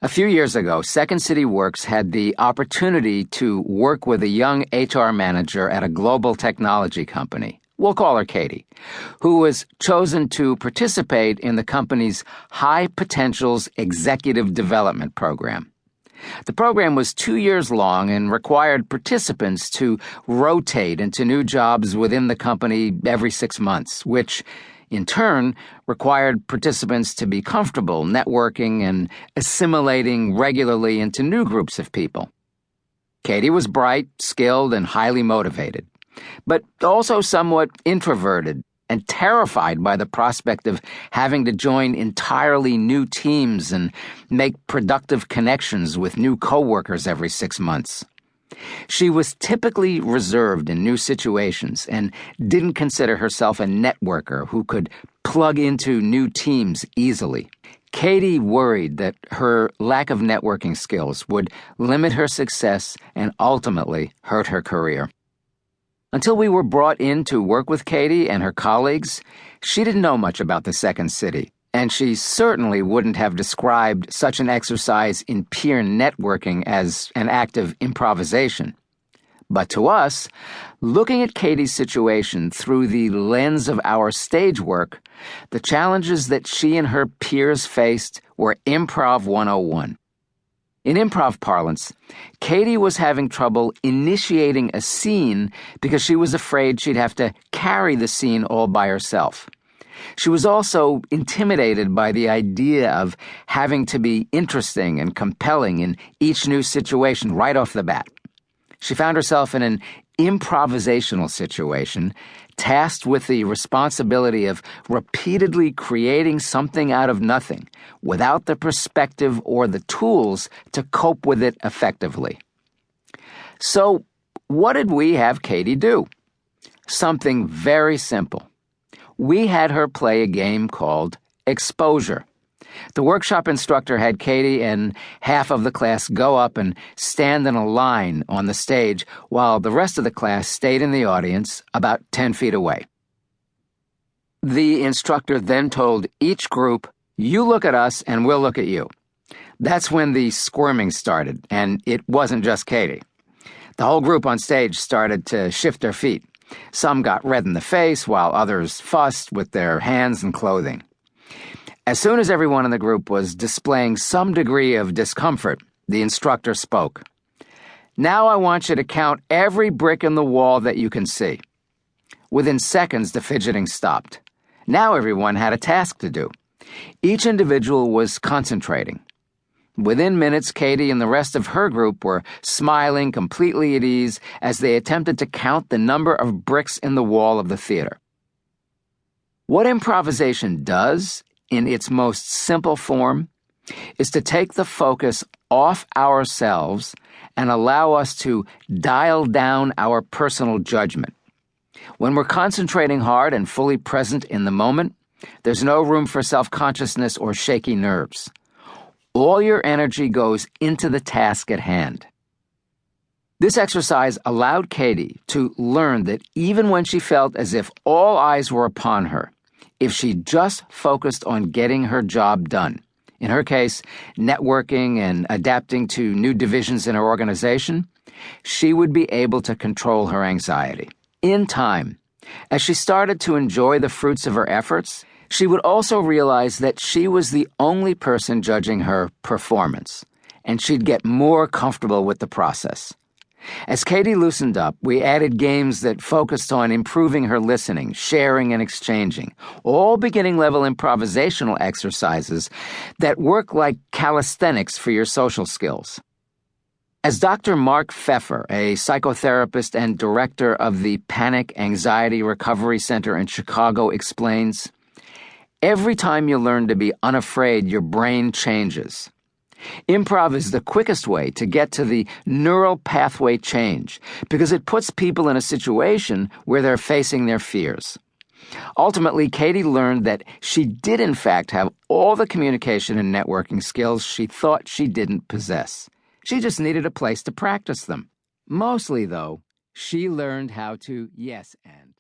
A few years ago, Second City Works had the opportunity to work with a young HR manager at a global technology company. We'll call her Katie, who was chosen to participate in the company's High Potentials Executive Development Program. The program was 2 years long and required participants to rotate into new jobs within the company every 6 months, which in turn required participants to be comfortable networking and assimilating regularly into new groups of people. Katie was bright, skilled, and highly motivated, but also somewhat introverted and terrified by the prospect of having to join entirely new teams and make productive connections with new coworkers every 6 months. She was typically reserved in new situations and didn't consider herself a networker who could plug into new teams easily. Katie worried that her lack of networking skills would limit her success and ultimately hurt her career. Until we were brought in to work with Katie and her colleagues, she didn't know much about the Second City, and she certainly wouldn't have described such an exercise in peer networking as an act of improvisation. But to us, looking at Katie's situation through the lens of our stage work, the challenges that she and her peers faced were Improv 101. In improv parlance, Katie was having trouble initiating a scene because she was afraid she'd have to carry the scene all by herself. She was also intimidated by the idea of having to be interesting and compelling in each new situation right off the bat. She found herself in an improvisational situation, tasked with the responsibility of repeatedly creating something out of nothing, without the perspective or the tools to cope with it effectively. So, what did we have Katie do? Something very simple. We had her play a game called Exposure. The workshop instructor had Katie and half of the class go up and stand in a line on the stage while the rest of the class stayed in the audience about 10 feet away. The instructor then told each group, "You look at us and we'll look at you." That's when the squirming started, and it wasn't just Katie. The whole group on stage started to shift their feet. Some got red in the face while others fussed with their hands and clothing. As soon as everyone in the group was displaying some degree of discomfort, the instructor spoke. "Now I want you to count every brick in the wall that you can see." Within seconds, the fidgeting stopped. Now everyone had a task to do. Each individual was concentrating. Within minutes, Katie and the rest of her group were smiling completely at ease as they attempted to count the number of bricks in the wall of the theater. What improvisation does, in its most simple form, is to take the focus off ourselves and allow us to dial down our personal judgment. When we're concentrating hard and fully present in the moment, there's no room for self-consciousness or shaky nerves. All your energy goes into the task at hand. This exercise allowed Katie to learn that even when she felt as if all eyes were upon her, if she just focused on getting her job done, in her case, networking and adapting to new divisions in her organization, she would be able to control her anxiety. In time, as she started to enjoy the fruits of her efforts, she would also realize that she was the only person judging her performance, and she'd get more comfortable with the process. As Katie loosened up, we added games that focused on improving her listening, sharing, and exchanging, all beginning-level improvisational exercises that work like calisthenics for your social skills. As Dr. Mark Pfeffer, a psychotherapist and director of the Panic Anxiety Recovery Center in Chicago, explains, every time you learn to be unafraid, your brain changes. Improv is the quickest way to get to the neural pathway change because it puts people in a situation where they're facing their fears. Ultimately, Katie learned that she did in fact have all the communication and networking skills she thought she didn't possess. She just needed a place to practice them. Mostly, though, she learned how to yes and.